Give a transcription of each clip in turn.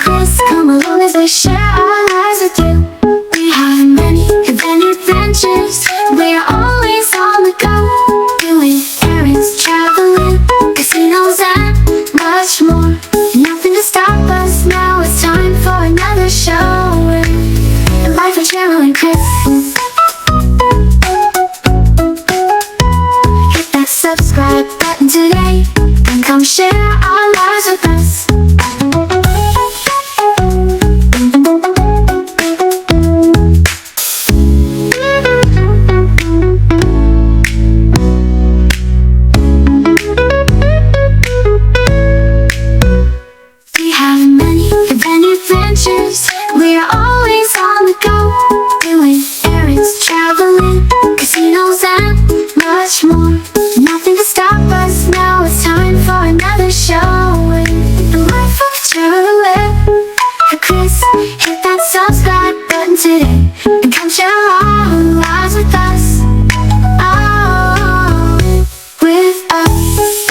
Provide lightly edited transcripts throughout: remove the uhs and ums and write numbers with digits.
and Chris come along as they share our lives with you. We have many adventures. We're always on the go, doing errands, traveling, casinos, and much more. Nothing to stop us now. It's time for another show. The life of Cheryl and Chris. Hit that subscribe button today and come share our lives with us. We have many adventures. We're always on the go, doing errands, traveling, casinos, and much more. Nothing to stop us now. It's time for another show. The life of Cheryl and Chris. Hit that subscribe button today and come share our lives with us. Oh, with us.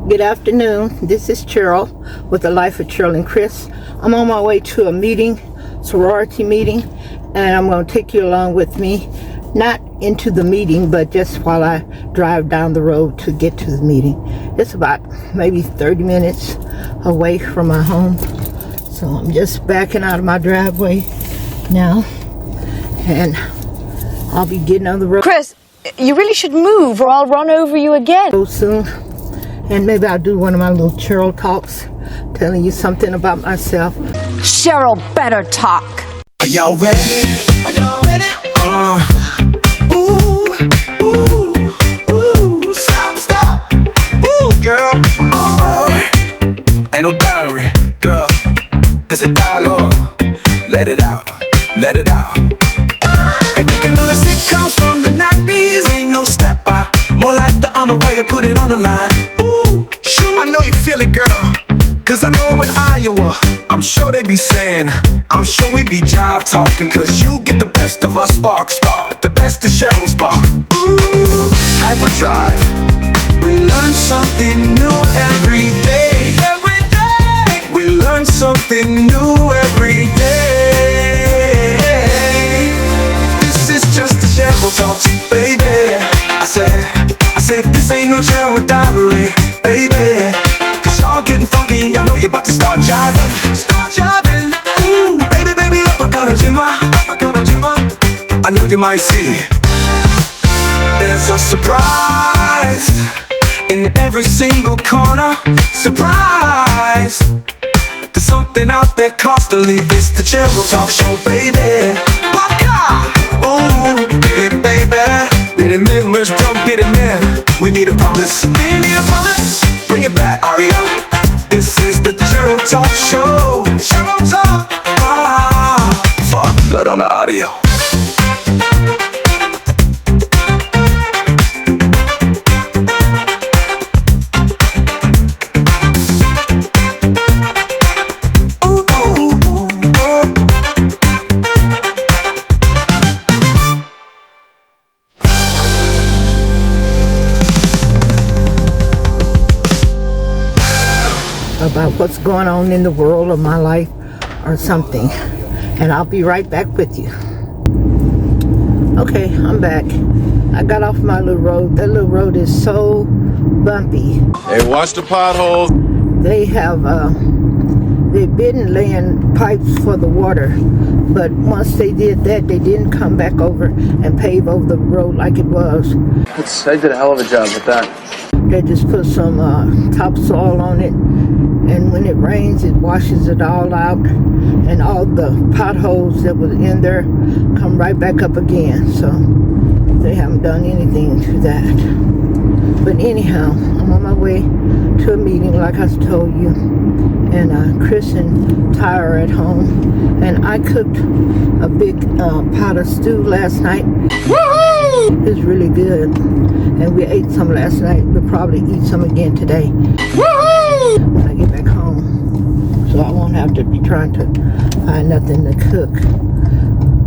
Good afternoon. This is Cheryl with the Life of Cheryl and Chris. I'm on my way to a meeting, sorority meeting, and I'm going to take you along with me. Not into the meeting, but just while I drive down the road to get to the meeting. It's about maybe 30 minutes away from my home. So I'm just backing out of my driveway now, and I'll be getting on the road. Chris, you really should move or I'll run over you again. So soon, and maybe I'll do one of my little Cheryl talks, telling you something about myself. Cheryl better talk. Are y'all ready? Are y'all ready? Stop. Ooh, girl. Ain't no diary, girl. It's a dialogue. Let it out. And thinking of the sitcoms from the 90s. Ain't no step by. More like the on the way to put it on the line. Ooh, shoot, I know you feel it, girl. Cause I know in Iowa, I'm sure they be saying, I'm sure we be jive talking. Cause you get the best of us, spark, the best of Cheryl spark. Ooh, hyperdrive. We learn something new every day. We learn something new every day. This is just the Cheryl talks, baby. I said, this ain't no Cheryl diary, baby. Y'all getting funky, I know you're about to start jiving. Ooh, baby, up, I got a jimmer. I know you might see there's a surprise in every single corner. Surprise, there's something out there constantly. It's the Cheryl Talk Show, baby. Waka! Ooh, baby. Get it in, let's jump, get it in. We need a promise. Bring it back, Aria. This is the Cheryl Talk Show. Cheryl Talk. Fuck, blood on the audio. About what's going on in the world of my life or something, and I'll be right back with you. Okay, I'm back. I got off my little road. That little road is so bumpy. Hey, watch the potholes. They have they've been laying pipes for the water, but once they did that, they didn't come back over and pave over the road like it was. I did a hell of a job with that. They just put some topsoil on it, and when it rains, it washes it all out, and all the potholes that was in there come right back up again. So they haven't done anything to that. But anyhow, I'm on my way to a meeting, like I told you, and Chris and Ty are at home, and I cooked a big pot of stew last night. Woo-hoo! It was really good, and we ate some last night. We'll probably eat some again today. Woo-hoo! When I get back home, so I won't have to be trying to find nothing to cook.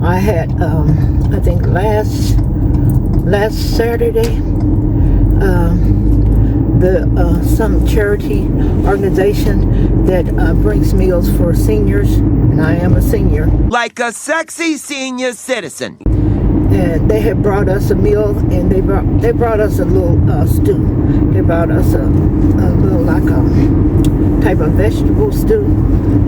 I had, I think last Saturday, some charity organization that brings meals for seniors, and I am a senior. Like a sexy senior citizen. And they had brought us a meal, and they brought us a little stew. They brought us a little like a type of vegetable stew,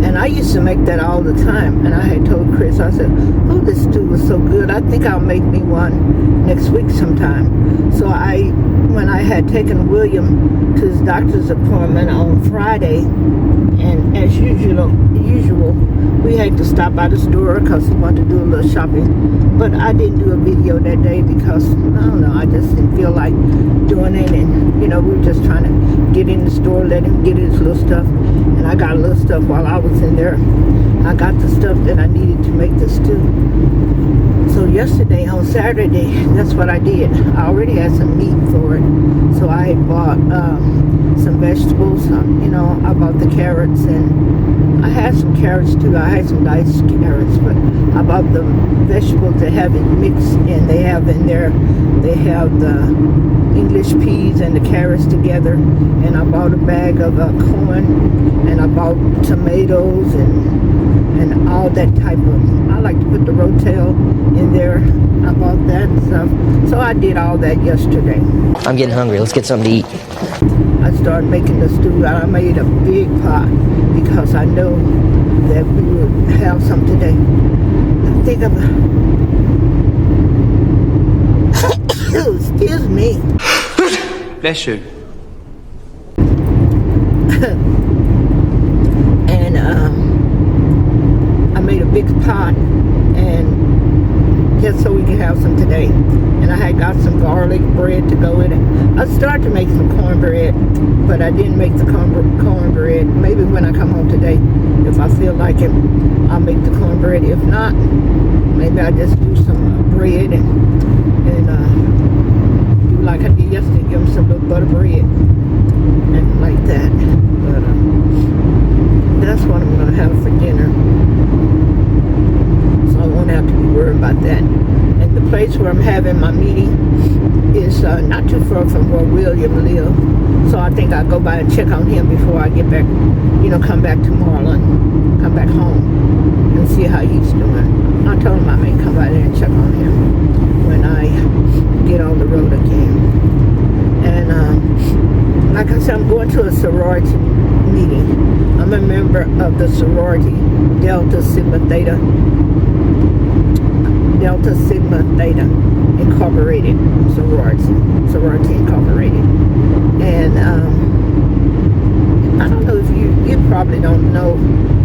and I used to make that all the time. And I had told Chris, I said, "Oh, this stew was so good. I think I'll make me one next week sometime." So when I had taken William to his doctor's appointment on Friday, and as usual, we had to stop by the store because he wanted to do a little shopping. But I didn't do a video that day because, I don't know, I just didn't feel like doing it. And, we were just trying to get in the store, let him get his little stuff. And I got a little stuff while I was in there. I got the stuff that I needed to make the stew. So yesterday, on Saturday, that's what I did. I already had some meat for it. So I had bought some vegetables. I bought the carrots, and I had some carrots too. I had some diced carrots, but I bought the vegetables that have it mixed, and they have in there, they have the English peas and the carrots together. And I bought a bag of corn, and I bought tomatoes and all that type of, I like to put the rotel in there. I bought that stuff. So I did all that yesterday. I'm getting hungry. Let's get something to eat. I started making the stew. I made a big pot because I know that we would have some today. I think excuse me. Bless you. And I made a big pot, and just so we could have some today. And I had got some garlic bread to go with it. I started to make some cornbread, but I didn't make the cornbread. Maybe when I come home today, if I feel like it, I'll make the cornbread. If not, maybe I just do some bread and do like I did yesterday, give them some little butter bread and like that. But that's what I'm gonna have for dinner, so I won't have to be worried about that. And the place where I'm having my meeting is not too far from where William lives, so I think I'll go by and check on him before I get back, come back to Marlin, come back home and see how he's doing. I told him I may come by there and check on him when I get on the road again. And like I said, I'm going to a sorority meeting. I'm a member of the sorority Delta Sigma Theta Incorporated, sorority Incorporated. And I don't know if you probably don't know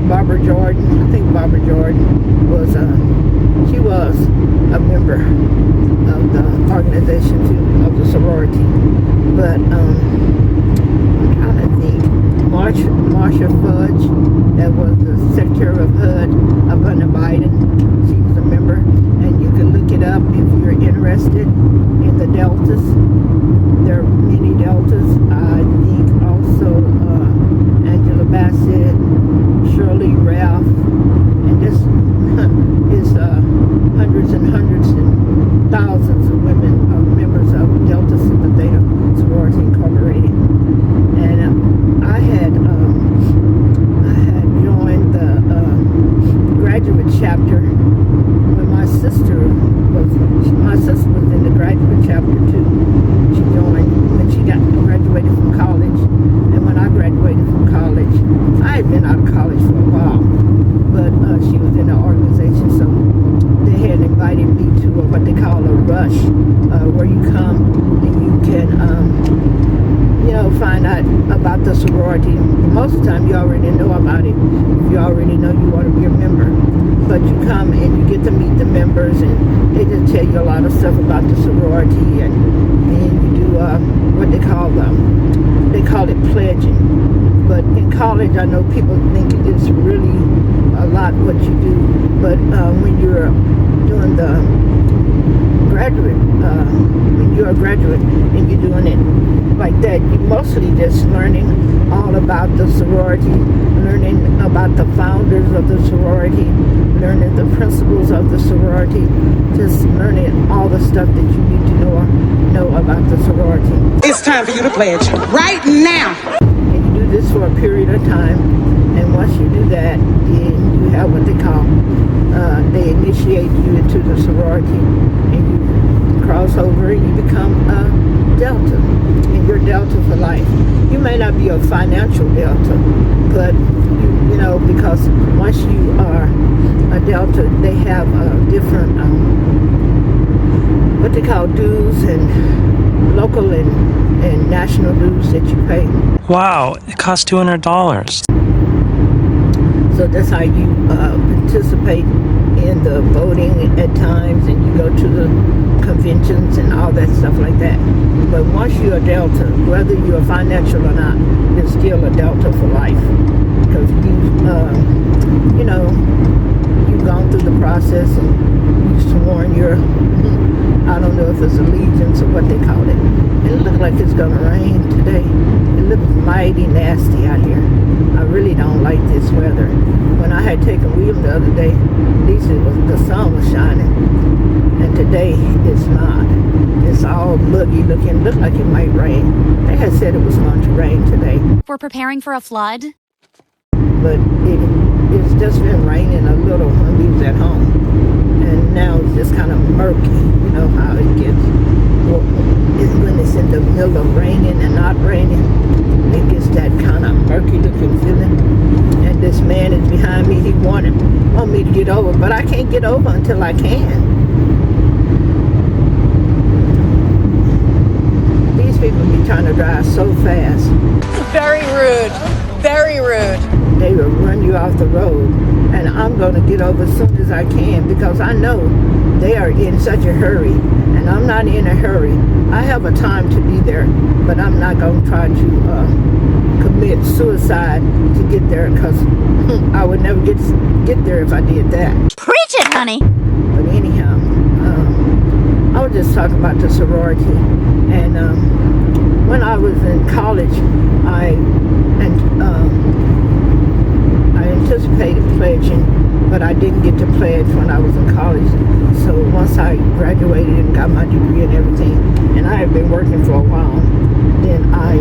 Barbara Jordan. I think Barbara Jordan was she was a member of the organization too, of the sorority. But I'm trying to think. Marsha Fudge, that was the Secretary of HUD up under Biden. She was a member, and you can look it up if you're interested in the deltas. There are many deltas. I think also Angela Bassett, Shirley Ralph, and this is hundreds and hundreds and thousands of women are members of Delta Sigma Theta Sorority Incorporated. And I had joined the graduate chapter when my sister was in the graduate chapter too. She joined when she graduated from college, and when I graduated from college, I had been out of college for a while, but she was in the organization, so they had invited me to what they call a rush, where you come and you can find out about the sorority. Most of the time you already know about it if you already know you want to be a member, but you come and you get to meet the members, and they just tell you a lot of stuff about the sorority, and you do what they call it pledging. But in college, I know people think it's really a lot what you do, but when you're doing the graduate, when you're a graduate and you're doing it like that, you're mostly just learning all about the sorority, learning about the founders of the sorority, learning the principles of the sorority, just learning all the stuff that you need to know about the sorority. It's time for you to pledge right now. And you do this for a period of time, and once you do that, then you have what they call, they initiate you into the sorority, and you cross over and you become a Delta, and you're Delta for life. You may not be a financial Delta, but you know, because once you are a Delta, they have different what they call dues and local and national dues that you pay. Wow, it costs $200. So that's how you participate in the voting at times, and you go to the conventions and all that stuff like that. But once you're a Delta, whether you're financial or not, you're still a Delta for life, because you know, you've gone through the process and you've sworn your, I don't know if it's allegiance or what they call it. It looks like it's gonna rain today. It looks mighty nasty out here. I really don't like this weather. When I had taken William the other day, at least the sun was shining, and today it's not. It's all muggy looking. Looked like it might rain. They had said it was going to rain today. We're preparing for a flood. But it's just been raining a little when we was at home, and now it's just kind of murky. You know how it gets. Well, when it's in the middle of raining and not raining, it gets that kind of murky looking feeling. And this man is behind me. He want me to get over, but I can't get over until I can. These people be trying to drive so fast. Very rude. Very rude. They will run you off the road, and I'm going to get over as soon as I can, because I know they are in such a hurry, and I'm not in a hurry. I have a time to be there, but I'm not going to try to commit suicide to get there, because I would never get there if I did that. Preach it, honey. But anyhow, I was just talking about the sorority, and when I was in college, I anticipated pledging, but I didn't get to pledge when I was in college. So once I graduated and got my degree and everything, and I had been working for a while, then I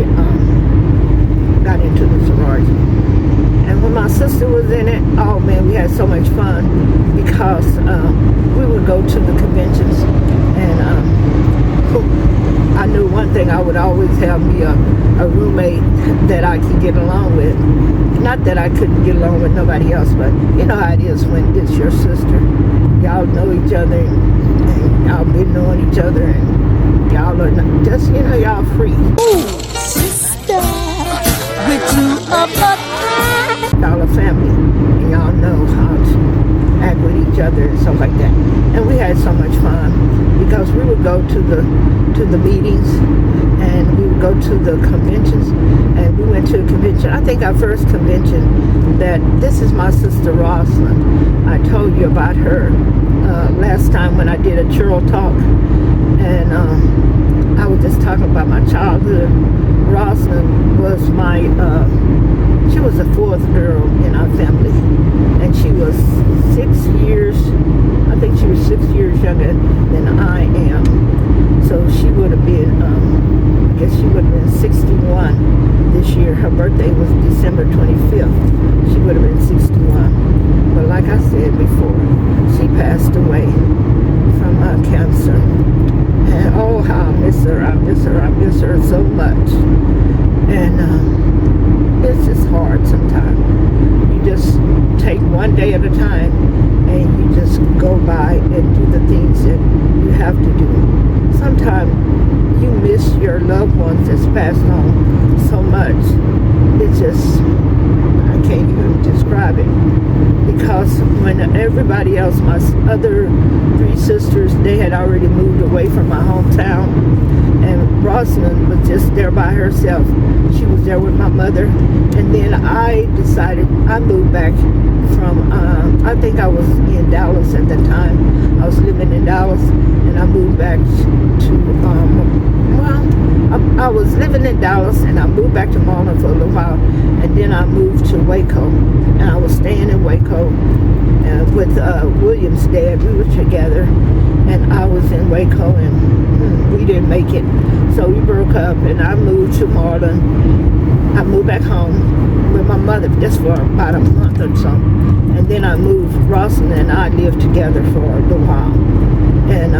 got into the sorority. And when my sister was in it, oh man, we had so much fun, because we would go to the conventions, and I knew one thing: I would always have me a roommate that I could get along with. Not that I couldn't get along with nobody else, but you know how it is when it's your sister. Y'all know each other, and y'all been knowing each other, and y'all are just, you know, y'all free. Ooh, sister, we're two of a kind. Y'all are family, and y'all know how to act with each other and stuff like that. And we had so much fun, because we would go to the meetings, and we would go to the conventions, and we went to a convention. I think our first convention, this is my sister Rosalind. I told you about her last time when I did a Cheryl talk, and I was just talking about my childhood. Rosalind was she was the fourth girl in our family, and she was 6 years, I think she was 6 years younger than I am. So she would have been, I guess she would have been 61 this year. Her birthday was December 25th. She would have been 61. But like I said before, she passed away from cancer. And oh, how I miss her. I miss her. I miss her so much. And it's just hard sometimes. You just take one day at a time, and you just go by and do the things that you have to do. Sometimes you miss your loved ones that's passed on so much. It's just, I can't even describe it. Because when everybody else, my other three sisters, they had already moved away from my hometown, and Rosalind was just there by herself. She was there with my mother. And then I decided, I moved back from, I think I was in Dallas at the time. I was living in Dallas, and I moved back to, I was living in Dallas, and I moved back to Marlin for a little while, and then I moved to Waco, and I was staying in Waco with William's dad. We were together, and I was in Waco, and we didn't make it, so we broke up, and I moved to Marlin. I moved back home with my mother just for about a month or so, and then I moved. Rosalind and I lived together for a little while, and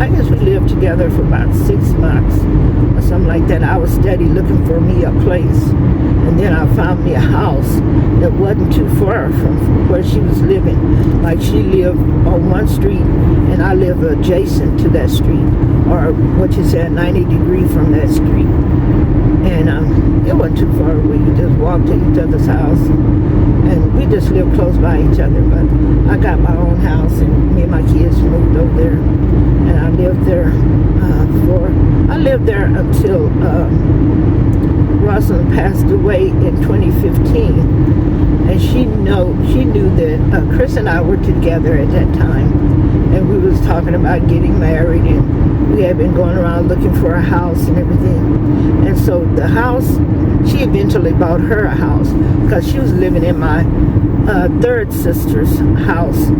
I guess we lived together for about 6 months or something like that. I was steady looking for me a place, and then I found me a house that wasn't too far from where she was living. Like, she lived on one street, and I live adjacent to that street, or what you say, 90 degrees from that street. And it wasn't too far. We could just walk to each other's house, and we just lived close by each other. But I got my own house, and me and my kids moved over there, and I lived there until Rosalind passed away in 2015. And she knew that Chris and I were together at that time, and we was talking about getting married, and we had been going around looking for a house and everything. And so the house, she eventually bought her a house, because she was living in my third sister's house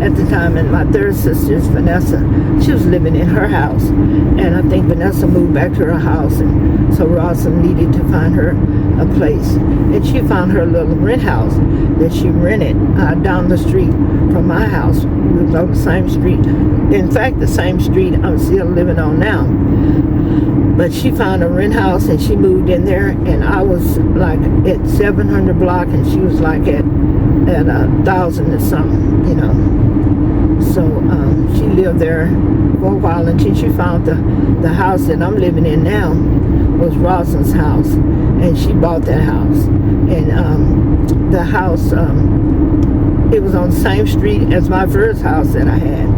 at the time, and my third sister's Vanessa, she was living in her house, and I think Vanessa moved back to her house, and so Rosalind needed to find her a place, and she found her little rent house that she rented down the street from my house. We was on the same street, in fact the same street I'm still living on now. But she found a rent house, and she moved in there, and I was like at 700 block, and she was like at 1,000 or something, you know. So she lived there for a while until she found the house that I'm living in now was Rosalind's house, and she bought that house. And the house, it was on the same street as my first house that I had.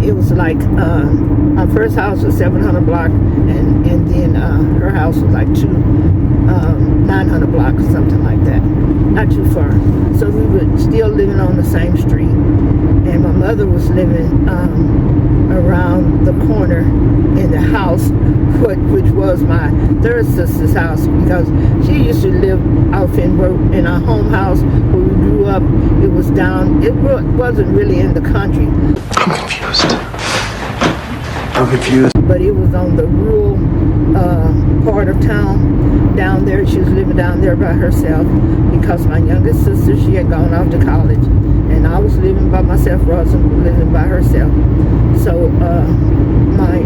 It was like my first house was 700 block, and then her house was like 900 block or something like that, not too far. So we were still living on the same street, and my mother was living around the corner in the house, which was my third sister's house, because she used to live out in our home house where we grew up. It was down, it wasn't really in the country. I'm confused. But it was on the rural part of town down there. She was living down there by herself, because my youngest sister, she had gone off to college, and I was living by myself. Rosalind was living by herself. So my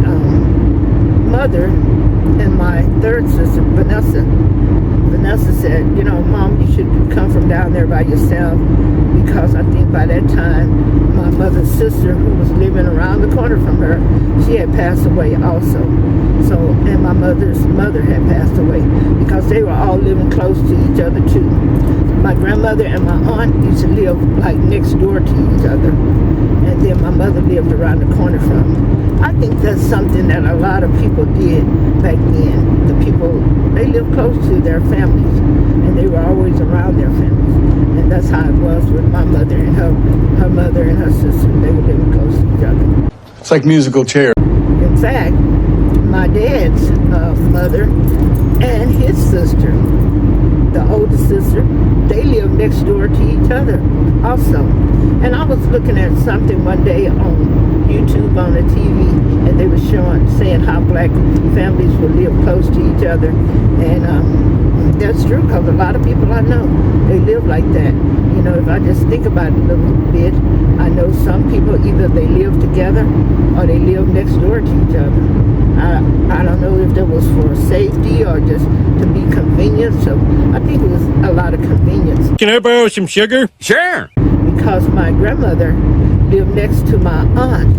mother and my third sister, Vanessa said, you know, Mom, you should come from down there by yourself, because I think by that time my mother's sister, who was living around the corner from her, she had passed away also. So, and my mother's mother had passed away, because they were all living close to each other too. My grandmother and my aunt used to live like next door to each other, and then my mother lived around the corner from them. I think that's something that a lot of people did back then. The people, they lived close to their families, and they were always around their families. And that's how it was with my mother and her mother and her sister. They were living close to each other. It's like musical chairs. In fact, my dad's mother and his sister, the oldest sister, they lived next door to each other also. And I was looking at something one day on YouTube on the TV, and they were saying how black families would live close to each other. And that's true, because a lot of people I know, they live like that. You know, if I just think about it a little bit, I know some people, either they live together or they live next door to each other. I don't know if that was for safety or just to be convenient. So I think it was a lot of convenience. Can I borrow some sugar? Sure. Because my grandmother lived next to my aunt,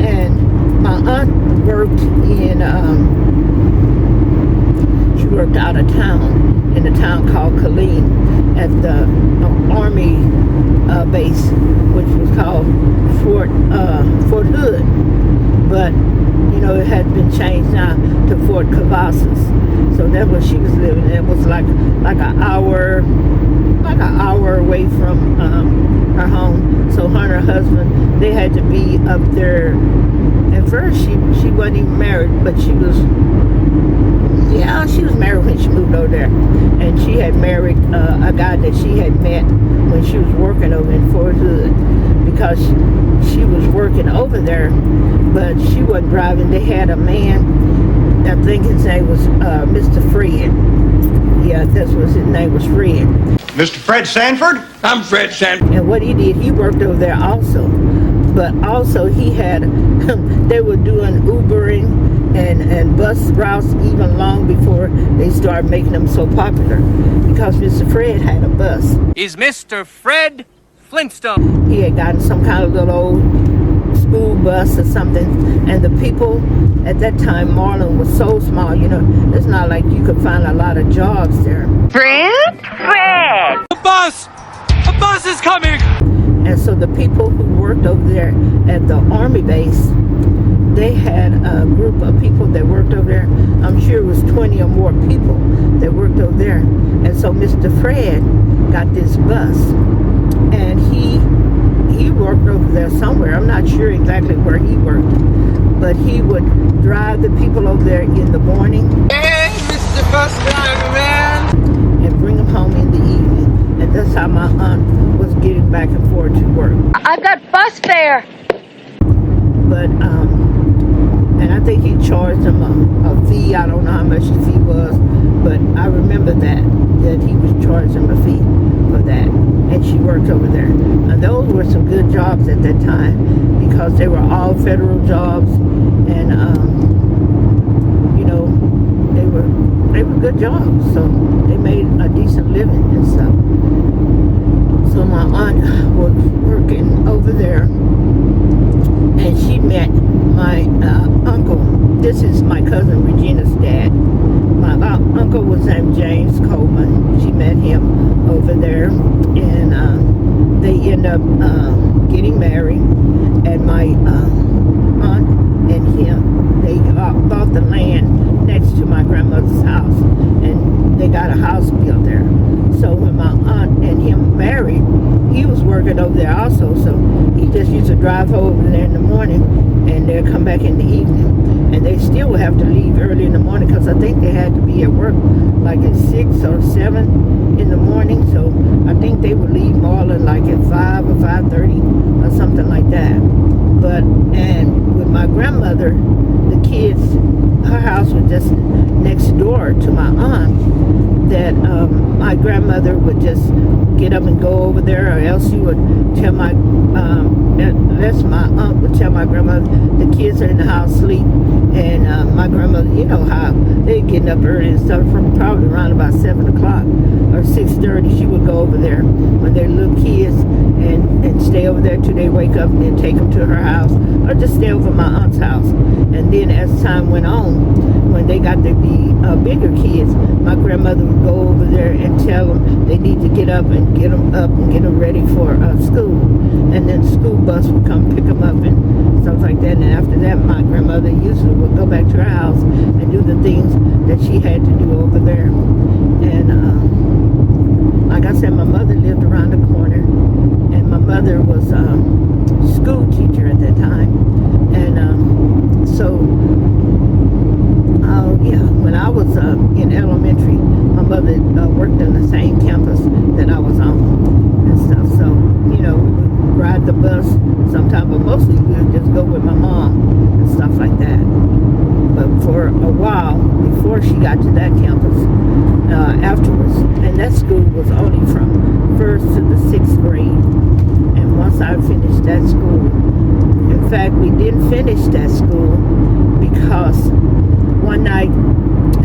and my aunt worked in, she worked out of town, in a town called Killeen, at the Army base, which was called Fort Hood. But, you it had been changed now to Fort Cavazos. So that's where she was living. It was like an hour away from her home. So her and her husband, they had to be up there. At first, she wasn't even married, but she was married when she moved over there. And she had married a guy that she had met when she was working over in Fort Hood, because she was working over there, but she wasn't driving. They had a man, I think his name was Mr. Fred. Yeah, that's what his name was, Fred. Mr. Fred Sanford? I'm Fred Sanford. And what he did, he worked over there also. But also he had, they were doing Ubering and bus routes even long before they started making them so popular. Because Mr. Fred had a bus. Is Mr. Fred Flintstone? He had gotten some kind of little old school bus or something. And the people at that time, Marlin was so small, it's not like you could find a lot of jobs there. Fred? Fred! A bus! A bus is coming! And so the people who worked over there at the Army base, they had a group of people that worked over there. I'm sure it was 20 or more people that worked over there. And so Mr. Fred got this bus, and he worked over there somewhere. I'm not sure exactly where he worked, but he would drive the people over there in the morning. Hey, Mr. Bus Driver, man! And bring them home in the evening. And that's how my aunt was getting back and forth to work. I've got bus fare. But and I think he charged them a fee. I don't know how much the fee was, but I remember that he was charging them a fee for that. And she worked over there. And those were some good jobs at that time, because they were all federal jobs, and they were good jobs. So they made a decent living and stuff. So my aunt was working over there, and she met my uncle. This is my cousin Regina's dad. My uncle was named James Coleman. She met him over there, and they ended up getting married. And my aunt and him, they bought the land next to my grandmother's house, and they got a house built there. So when my aunt and him married, he was working over there also, so he just used to drive over there in the morning, and they'd come back in the evening. And they still would have to leave early in the morning, because I think they had to be at work like at 6 or 7 in the morning. So I think they would leave Marlin like at 5 or 5:30 or something like that. And with my grandmother, the kids, her house was just next door to my aunt, that my grandmother would just get up and go over there, or else she would tell my aunt would tell my grandmother, the kids are in the house asleep, and my grandmother, you know how they're getting up early and stuff, from probably around about 7 o'clock or 6:30, she would go over there when they're little kids and stay over there till they wake up, and then take them to her house, or just stay over my aunt's house. And then as time went on, when they got to be bigger kids, my grandmother would go over there and tell them they need to get up and get them ready for school. And then the school bus would come pick them up and stuff like that. And after that, my grandmother usually would go back to her house and do the things that she had to do over there. And like I said, my mother lived around the corner, and my mother was a school teacher at that time. And when I was in elementary, my mother worked on the same campus that I was on and stuff. So, we would ride the bus sometimes, but mostly we would just go with my mom and stuff like that. But for a while, before she got to that campus, afterwards, and that school was only from 1st to the 6th grade. And once I finished that school, in fact, we didn't finish that school because one night,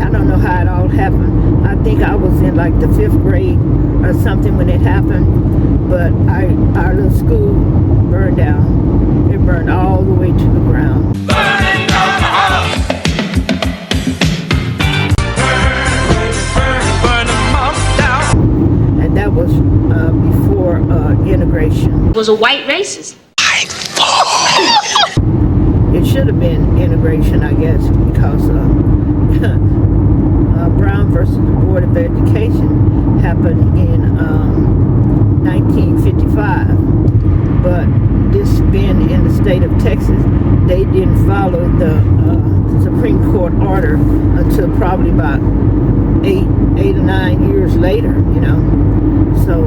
I don't know how it all happened. I think I was in like the 5th grade or something when it happened, but our little school burned down. It burned all the way to the ground. Burning down the house. Burn them up down. And that was before integration. Was a white racist. It should have been integration. integration, I guess, because Brown versus the Board of Education happened in 1955. But this being in the state of Texas, they didn't follow the Supreme Court order until probably about 8 or 9 years later, you know. So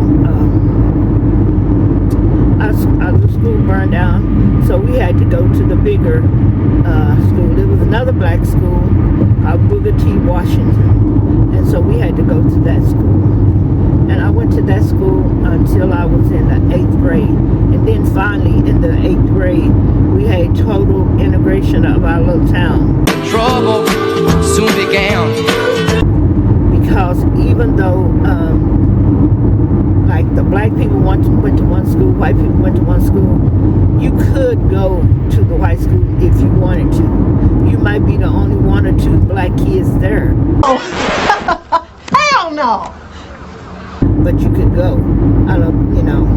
our school burned down, so we had to go to the bigger school. There was another black school called Booker T. Washington, and so we had to go to that school. And I went to that school until I was in the 8th grade. And then finally, in the 8th grade, we had total integration of our little town. Trouble soon began. Because even though, like, the black people went to one school, white people went to one school, you could go to the white school if you wanted to. You might be the only one or two black kids there. Oh, hell no! But you could go. I don't, you know,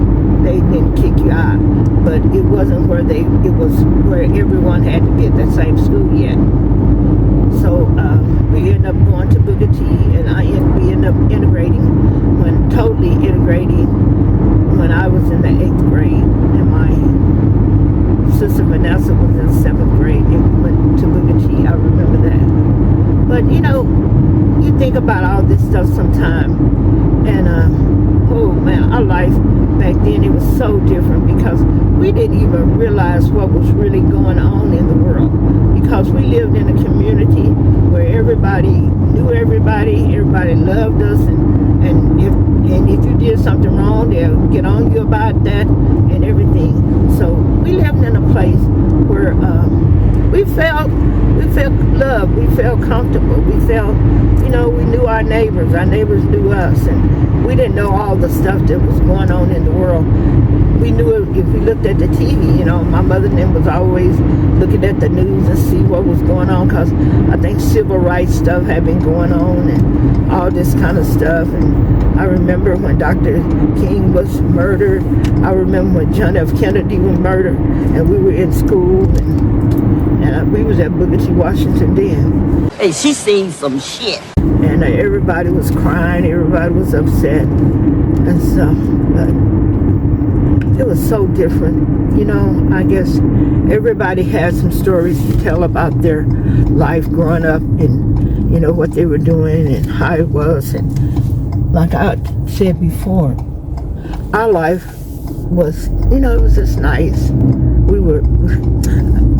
they didn't kick you out, but it wasn't where it was where everyone had to be at the same school yet. So we ended up going to Booker T, and we ended up totally integrating when I was in the 8th grade, and my sister Vanessa was in 7th grade, and we went to Booker T. I remember that. But you know, you think about all this stuff sometime, and oh man, our life back then, it was so different because we didn't even realize what was really going on in the world, because we lived in a community where everybody knew everybody loved us, and if you did something wrong, they'll get on you about that and everything. So we lived in a place where we felt loved, we felt comfortable, we felt, you know, we knew our neighbors knew us, and we didn't know all the stuff that was going on in the world. We knew if we looked at the TV, you know, my mother and them was always looking at the news and see what was going on, because I think civil rights stuff had been going on and all this kind of stuff. And I remember when Dr. King was murdered. I remember when John F. Kennedy was murdered, and we were in school, and we was at Booker T. Washington then. Hey, she seen some shit. And everybody was crying, everybody was upset and stuff, but it was so different. You know, I guess everybody had some stories to tell about their life growing up, and you know what they were doing and how it was. And like I said before, our life was, you know, it was just nice.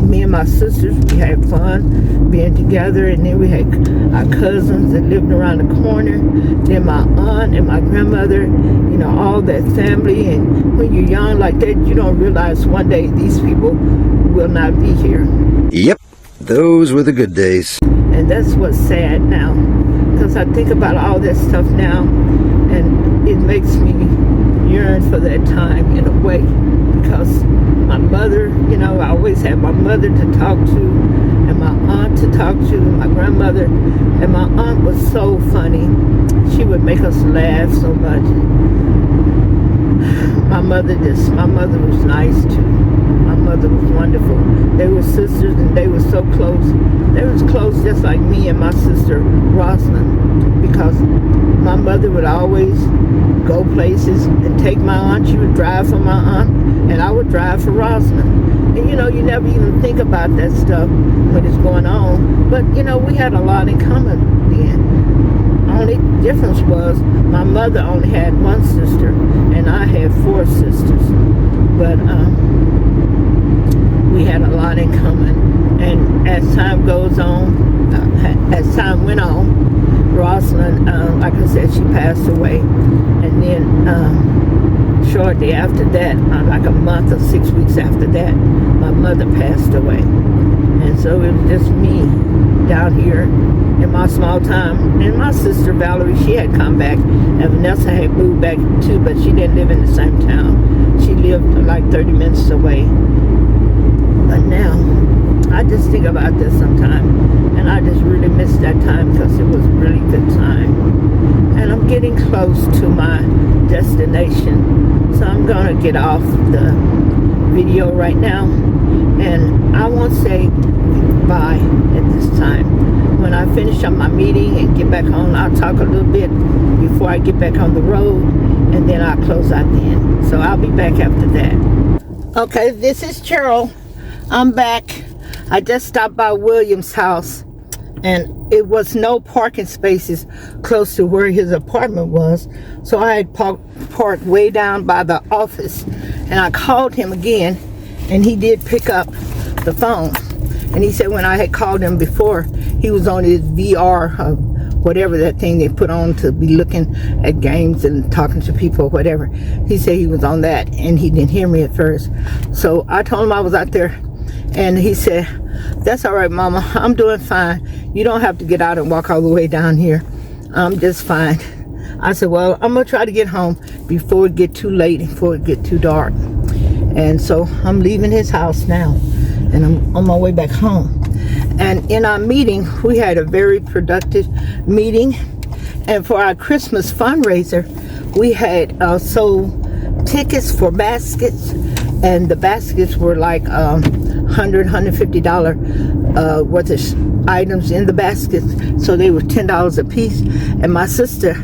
Me and my sisters, we had fun being together, and then we had our cousins that lived around the corner, then my aunt and my grandmother, you know, all that family. And when you're young like that, you don't realize one day these people will not be here. Yep, those were the good days. And that's what's sad now, because I think about all that stuff now, and it makes me yearn for that time in a way, because my mother, you know, I always had my mother to talk to, and my aunt to talk to, and my grandmother. And my aunt was so funny. She would make us laugh so much. My mother was nice too. My mother was wonderful. They were sisters, and they were so close. They was close just like me and my sister Rosalind, because my mother would always go places and take my aunt. She would drive for my aunt, and I would drive for Rosalind. And you know, you never even think about that stuff when it's going on. But you know, we had a lot in common then. Only difference was my mother only had one sister, and I had 4 sisters. But we had a lot in common. And as time goes on, as time went on, Rosalind, like I said, she passed away. And then shortly after that, like a month or 6 weeks after that, my mother passed away. And so it was just me down here in my small town. And my sister Valerie, she had come back, and Vanessa had moved back too, but she didn't live in the same town. She lived like 30 minutes away. But now, I just think about this sometime, and I just really miss that time because it was a really good time. And I'm getting close to my destination, so I'm gonna get off the video right now, and I won't say bye at this time. When I finish up my meeting and get back home, I'll talk a little bit before I get back on the road, and then I'll close out then. So I'll be back after that. Okay, this is Cheryl. I'm back. I just stopped by William's house, and it was no parking spaces close to where his apartment was, so I had parked way down by the office, and I called him again, and he did pick up the phone. And he said when I had called him before, he was on his VR, whatever that thing they put on to be looking at games and talking to people or whatever. He said he was on that, and he didn't hear me at first. So I told him I was out there, and he said, "That's all right, Mama. I'm doing fine. You don't have to get out and walk all the way down here. I'm just fine." I said, "Well, I'm going to try to get home before it get too late, before it get too dark." And so I'm leaving his house now, and I'm on my way back home. And in our meeting, we had a very productive meeting. And for our Christmas fundraiser, we had sold tickets for baskets, and the baskets were like $150 worth of items in the baskets, so they were $10 a piece. And my sister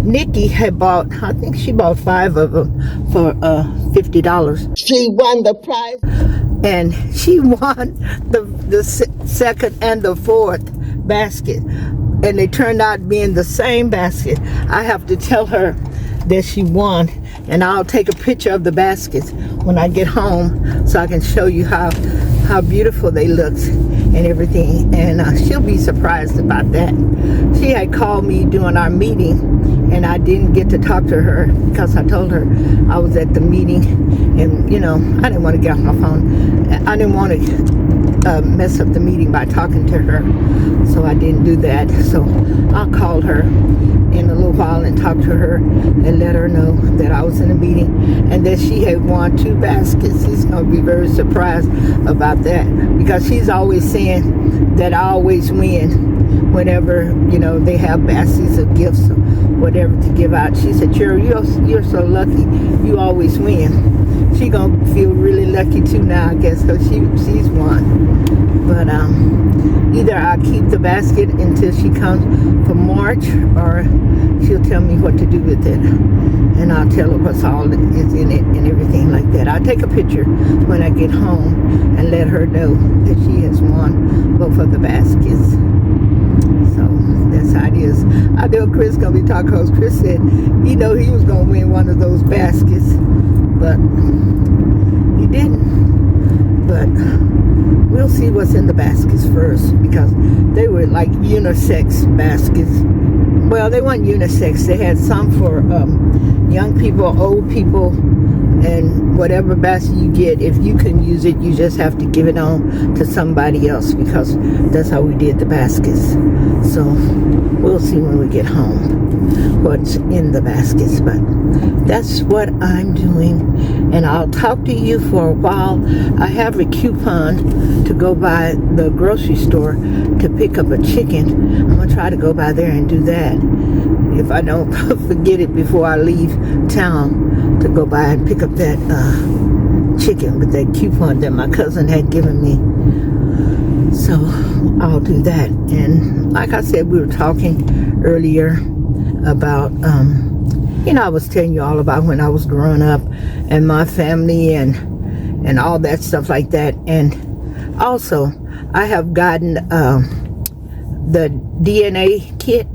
Nikki had bought, I think she bought 5 of them for $50. She won the prize. And she won the second and the fourth basket, and they turned out being the same basket. I have to tell her that she won, and I'll take a picture of the baskets when I get home so I can show you how beautiful they looked and everything. And she'll be surprised about that. She had called me during our meeting, and I didn't get to talk to her because I told her I was at the meeting, and you know, I didn't want to get off my phone. I didn't want to mess up the meeting by talking to her, so I didn't do that. So I'll call her in a little while and talk to her and let her know that I was in a meeting and that she had won 2 baskets. She's going to be very surprised about that, because she's always saying that I always win whenever, you know, they have baskets of gifts or whatever to give out. She said, "Cheryl, you're so lucky. You always win." She gonna feel really lucky too now, I guess, because she's won. But either I'll keep the basket until she comes for March, or she'll tell me what to do with it, and I'll tell her what's all is in it and everything like that. I'll take a picture when I get home and let her know that she has won both of the baskets. So that's how it is. I know Chris gonna be talking, because Chris said he know he was gonna win one of those baskets, but he didn't. But we'll see what's in the baskets first, because they were like unisex baskets. Well, they weren't unisex. They had some for young people, old people, and whatever basket you get, if you can use it, you just have to give it on to somebody else, because that's how we did the baskets. So we'll see when we get home what's in the baskets, but that's what I'm doing, and I'll talk to you for a while. I have a coupon to go by the grocery store to pick up a chicken. I'm gonna try to go by there and do that if I don't forget it before I leave town, to go by and pick up that chicken with that coupon that my cousin had given me. So I'll do that. And like I said, we were talking earlier about you know, I was telling you all about when I was growing up and my family and all that stuff like that. And also I have gotten the DNA kit,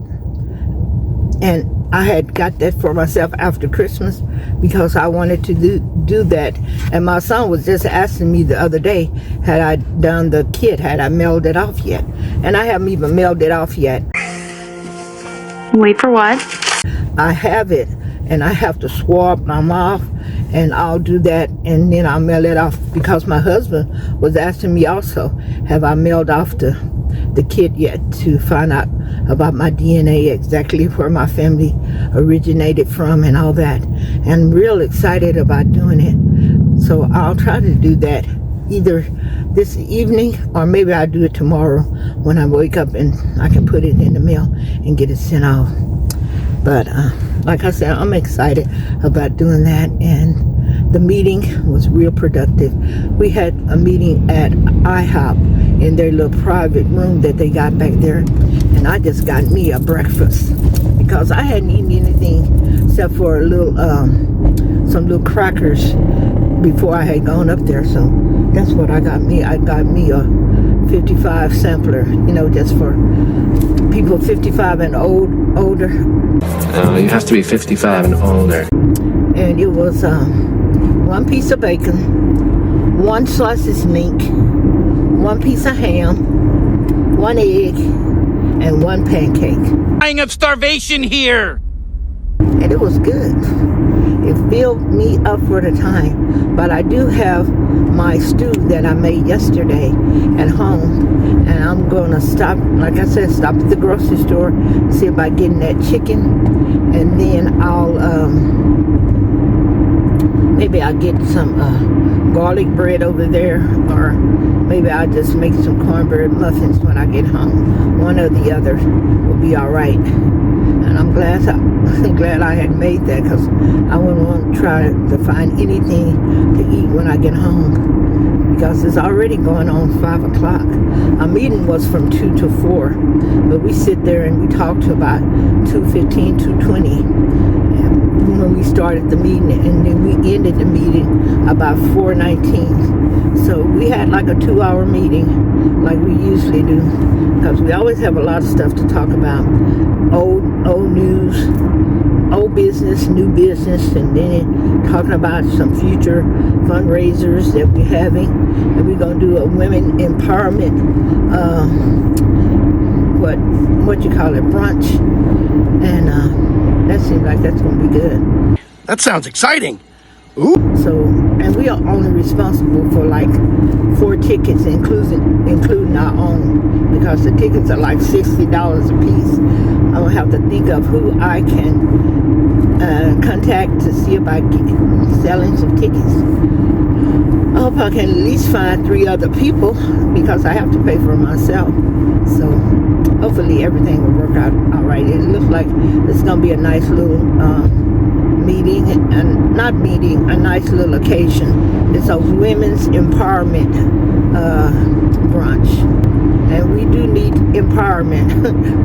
and I had got that for myself after Christmas because I wanted to do that. And my son was just asking me the other day, had I done the kit, had I mailed it off yet? And I haven't even mailed it off yet. Wait for what? I have it, and I have to swab my mouth, and I'll do that, and then I'll mail it off, because my husband was asking me also, have I mailed off the kit yet, to find out about my DNA, exactly where my family originated from and all that. And I'm real excited about doing it. So I'll try to do that either this evening, or maybe I'll do it tomorrow when I wake up and I can put it in the mail and get it sent off. But like I said, I'm excited about doing that, and the meeting was real productive. We had a meeting at IHOP in their little private room that they got back there, and I just got me a breakfast because I hadn't eaten anything except for a little some little crackers before I had gone up there. So that's what I got me. I got me a 55 sampler, you know, just for people 55 and older. No, you have to be 55 and older. And it was one piece of bacon, one slice of mink, one piece of ham, one egg, and one pancake. Dying of starvation here. And it was good. It filled me up for the time. But I do have my stew that I made yesterday at home, and I'm gonna stop, like I said, stop at the grocery store, see about getting that chicken, and then I'll maybe I'll get some garlic bread over there, or maybe I'll just make some cornbread muffins when I get home. One or the other will be all right. And I'm glad I had made that, because I wouldn't want to try to find anything to eat when I get home, because it's already going on 5 o'clock. Our meeting was from 2 to 4, but we sit there and we talk to about 2:15, 2:20 when we started the meeting, and then we ended the meeting about 4:19. So we had like a 2-hour meeting like we usually do, because we always have a lot of stuff to talk about. Old news, old business, new business, and then talking about some future fundraisers that we're having. And we're going to do a women empowerment, what you call it, brunch. And that seems like that's going to be good. That sounds exciting. So, and we are only responsible for like 4 tickets, including our own, because the tickets are like $60 a piece. I will have to think of who I can contact to see about selling some tickets. I hope I can at least find 3 other people, because I have to pay for myself. So hopefully everything will work out all right. It looks like it's going to be a nice little meeting, and not meeting, a nice little occasion. It's a women's empowerment brunch, and we do need empowerment.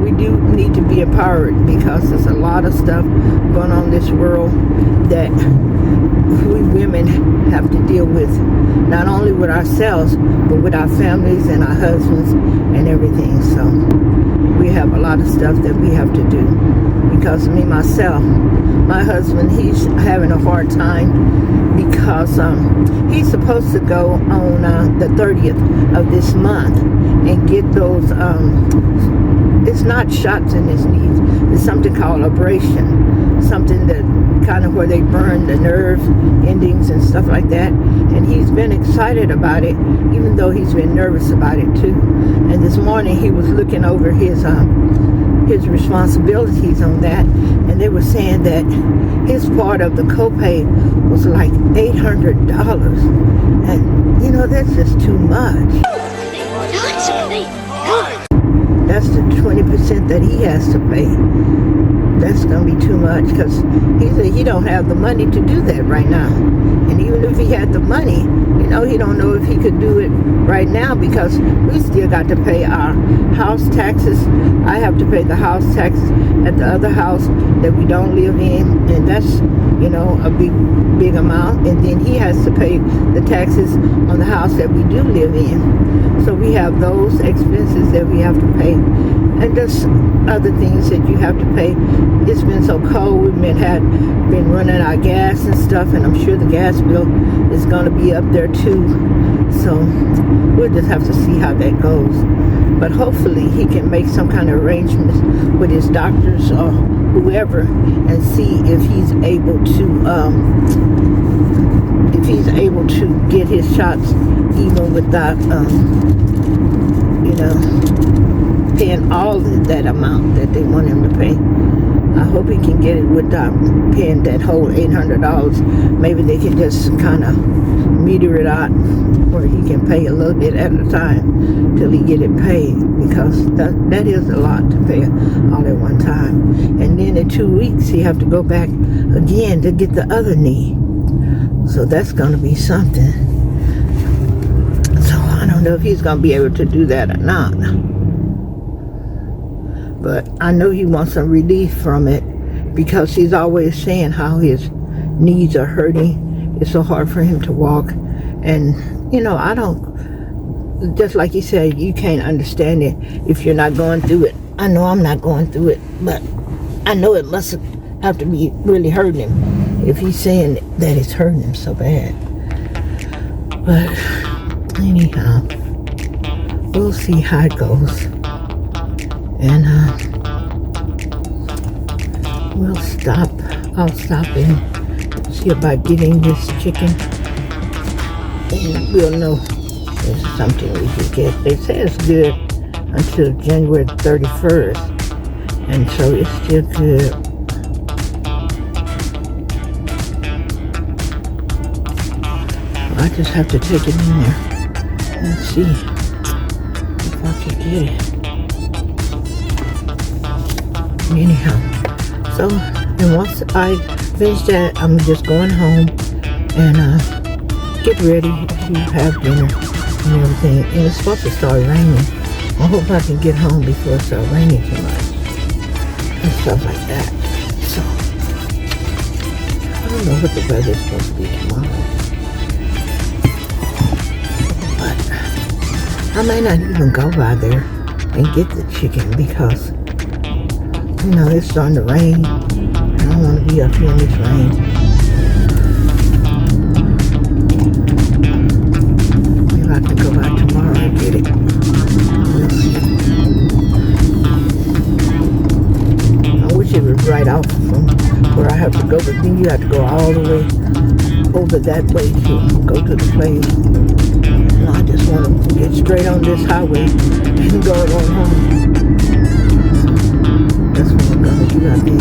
We do need to be empowered, because there's a lot of stuff going on in this world that we women have to deal with, not only with ourselves, but with our families and our husbands and everything. So we have a lot of stuff that we have to do, because me, myself, my husband, he's having a hard time, because he's supposed to go on the 30th of this month and get those, it's not shots in his knees, it's something called abrasion, something that kind of where they burn the nerve endings and stuff like that. And he's been excited about it, even though he's been nervous about it too. And this morning he was looking over his responsibilities on that, and they were saying that his part of the copay was like $800, and you know, that's just too much. That's the 20% that he has to pay. That's gonna be too much, because he said he don't have the money to do that right now. And even if he had the money, you know, he don't know if he could do it right now, because we still got to pay our house taxes. I have to pay the house taxes at the other house that we don't live in, and that's, you know, a big amount. And then he has to pay the taxes on the house that we do live in. So we have those expenses that we have to pay, and just other things that you have to pay. It's been so cold. We've been running our gas and stuff, and I'm sure the gas bill is going to be up there too. So we'll just have to see how that goes. But hopefully he can make some kind of arrangements with his doctors or whoever, and see if he's able to get his shots, even without you know, paying all that amount that they want him to pay. I hope he can get it without paying that whole $800. Maybe they can just kind of meter it out where he can pay a little bit at a time till he get it paid, because that is a lot to pay all at one time. And then in 2 weeks he have to go back again to get the other knee. So that's going to be something. So I don't know if he's going to be able to do that or not. But I know he wants some relief from it, because he's always saying how his knees are hurting. It's so hard for him to walk. And, you know, I don't, just like he said, you can't understand it if you're not going through it. I know I'm not going through it, but I know it must have to be really hurting him if he's saying that it's hurting him so bad. But anyhow, we'll see how it goes. And I'll stop and see about getting this chicken. And we'll know if it's something we can get. They say it's good until January 31st. And so it's still good. I just have to take it in there and see if I can get it. Anyhow, so, and once I finish that, I'm just going home and get ready to have dinner and everything. And it's supposed to start raining. I hope I can get home before it starts raining too much and stuff like that. So, I don't know what the weather's supposed to be tomorrow. But I may not even go by there and get the chicken, because you know, it's starting to rain. I don't want to be up here in this rain. Maybe I can go out tomorrow and get it. We'll see. I wish it was right off from where I have to go, but then you have to go all the way over that way to go to the place. And I just want to get straight on this highway and go on home. That's what I'm gonna do, I think.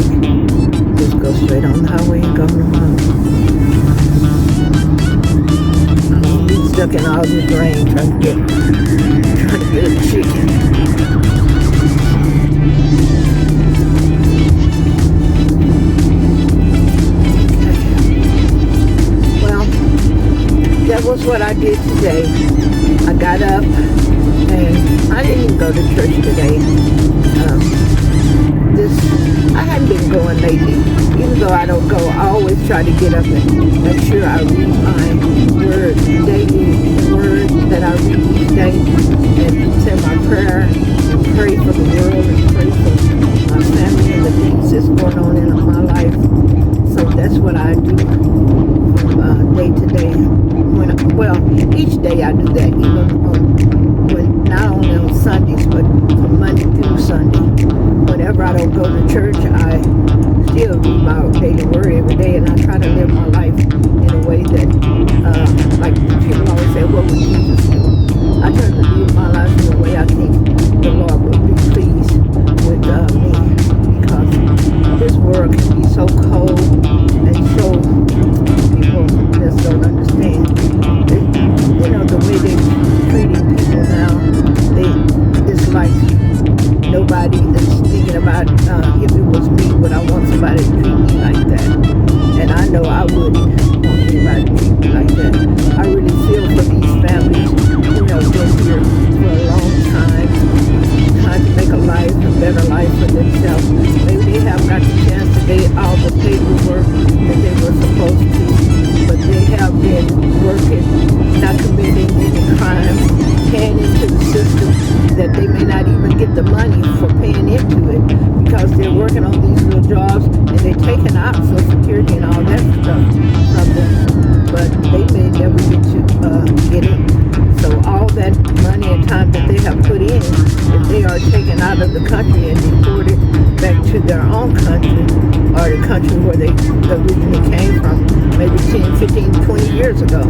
Just go straight on the highway and go on home. I'm be stuck in all this rain trying to get a chicken. Okay. Well, that was what I did today. I got up and I didn't even go to church today. I hadn't been going lately. Even though I don't go, I always try to get up and make sure I read my word daily, the word that I read each day, and say my prayer, and pray for the world, and pray for my family and the things that's going on in my life. So that's what I do from day to day. Each day I do that, even not only on Sundays, but from Monday through Sunday. Whenever I don't go to church, I still read my daily word every day, and I try to live my life in a way that, like people always say, what would Jesus do? I try to live my life in a way I think the Lord would be pleased with me, because this world can be so cold and so people just don't understand. You know, the way they're treating people now, it's like nobody is thinking about if it was me, would I want somebody to treat me like that? And I know I wouldn't want anybody to treat me like that. I really feel for these families who have been here for a long time, trying to make a better life for themselves. Maybe they have got the chance to get all the paperwork that they were supposed to, but they have been working, not committing any crime, paying into the system that they may not even get the money for paying into it, because they're working on these little jobs and they're taking out Social Security and all that stuff from them, but they may never get it. So all that money and time that they have put in, if they are taken out of the country and deported back to their own country, or the country where they originally came from, maybe 10, 15, 20 years ago,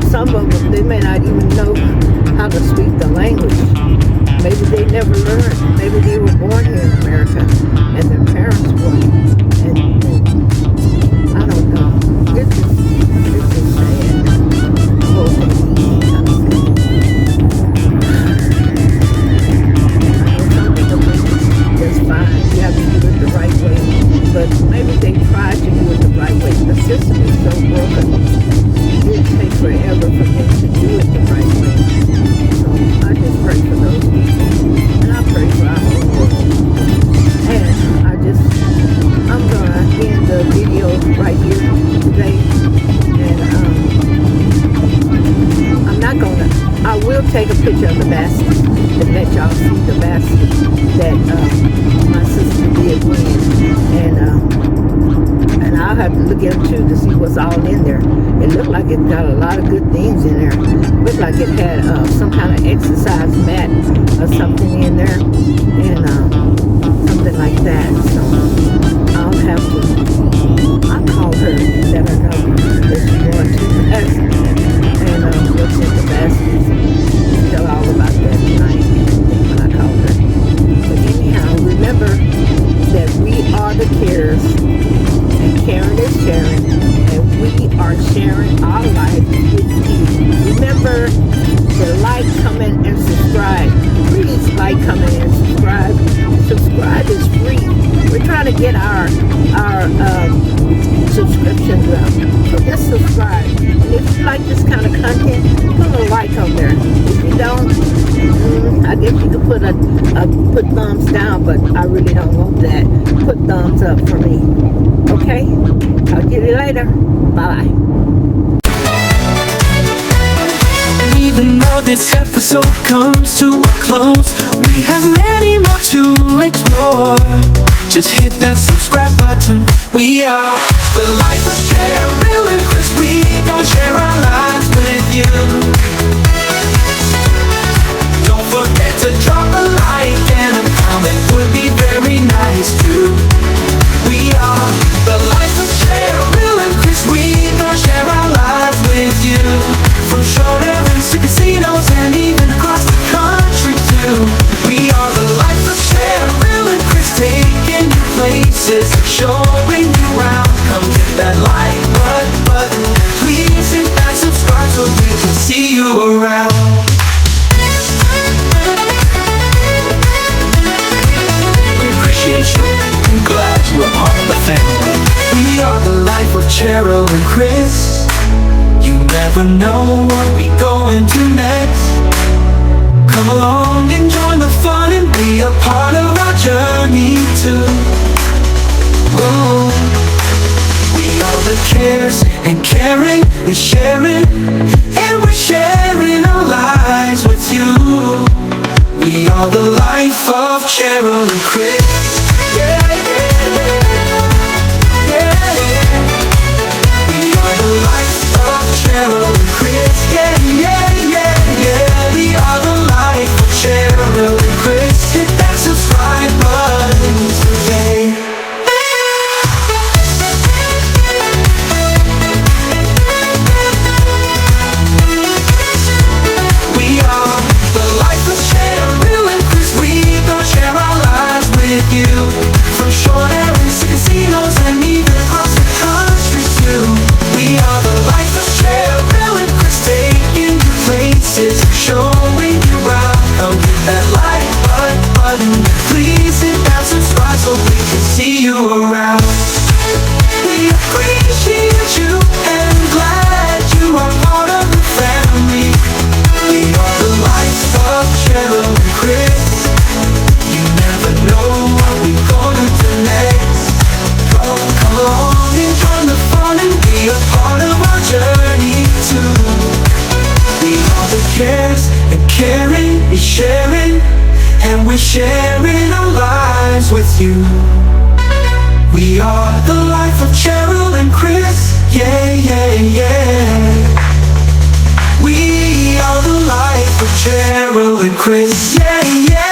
some of them, they may not even know how to speak the language. Maybe they never learned. Maybe they were born here in America and their parents were. And I don't know. This is sad. all in there. It looked like it got a lot of good things in there. It looked like it had some kind of exercise mat or something in there, and something like that. So I'll have to. I'll call her and let her know that she's going to basket and what's in the basket. Tell all about that tonight when I call her. But anyhow, remember that we are the carers, and Karen is sharing, and we are sharing our life with you. Remember to like, comment, and subscribe. Please like, comment, and subscribe. Subscribe is free. We're trying to get our subscriptions up. So just subscribe. And if you like this kind of content, put a like on there. If you don't, I guess you could put thumbs down, but I really don't want that. Put thumbs up for me. Okay? I'll get you later. Bye. Even though this episode comes to a close, we have many more to explore. Just hit that subscribe button. We are the life of Cheryl and Chris. We gon' share our lives with you. Don't forget to drop a like and a comment, would be very nice too. We are the life of Cheryl and Chris. We gon' share our lives with you. From showrooms to casinos and even across the country too. We are the life of Cheryl and Chris, taking you places, showing you around. Come hit that like button, please hit that subscribe so we can see you around. We appreciate you and glad you are part of the family. We are the life of Cheryl and Chris. You never know what we going to next. Come along and join the fun and be a part of our journey too. Oh, we are the cares and caring and sharing, and we're sharing our lives with you. We are the life of Cheryl and Chris. Yeah, yeah, yeah, yeah. We are the life of Cheryl and Chris. Yeah, yeah, yeah, yeah. We are the life of Cheryl and Chris. Hit that subscribe button today. We are the life of Cheryl and Chris. We gon' share our lives with you. From short errands to casinos and even across the country too. We are the life of Cheryl and Chris, taking you places, showing you around. Come hit that like button, please hit that subscribe so we can see you around. We appreciate you and glad you are part of the family. We are the life of Cheryl and Chris. You never know what we're gonna do next. Come along and join the fun and be a part of our journey too. We are the cares and caring and sharing, and we're sharing our lives with you. We are the life of Cheryl and Chris. Yeah, yeah, yeah. We are the life of Cheryl and Chris. Yeah, yeah.